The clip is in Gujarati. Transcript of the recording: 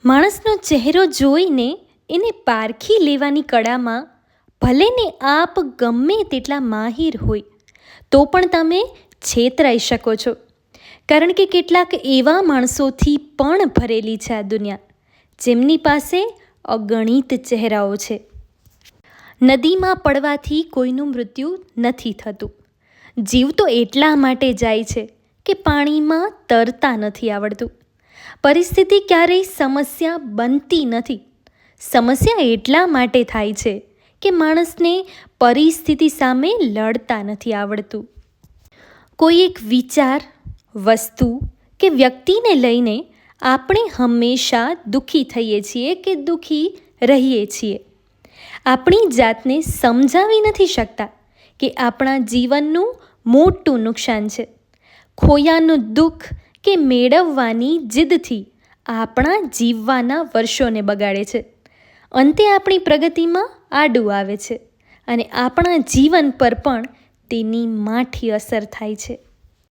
માણસનો ચહેરો જોઈને એને પારખી લેવાની કળામાં ભલે ને આપ ગમે તેટલા માહિર હોય તો પણ તમે છેતરાઈ શકો છો. કારણ કે કેટલાક એવા માણસોથી પણ ભરેલી છે આ દુનિયા, જેમની પાસે અગણિત ચહેરાઓ છે. નદીમાં પડવાથી કોઈનું મૃત્યુ નથી થતું. જીવ તો એટલા માટે જાય છે કે પાણીમાં તરતા નથી આવડતું. પરિસ્થિતિ ક્યારેય સમસ્યા બનતી નથી. સમસ્યા એટલા માટે થાય છે કે માણસને પરિસ્થિતિ સામે લડતા નથી આવડતું. કોઈ એક વિચાર, વસ્તુ કે વ્યક્તિને લઈને આપણે હંમેશા દુઃખી થઈએ છીએ કે દુઃખી રહીએ છીએ. આપણી જાતને સમજાવી નથી શકતા કે આપણા જીવનનું મોટું નુકસાન છે. ખોયાનું દુઃખ કે મેળવવાની જિદ્દથી આપણા જીવવાના વર્ષોને બગાડે છે. અંતે આપણી પ્રગતિમાં આડું આવે છે અને આપણા જીવન પર પણ તેની માઠી અસર થાય છે.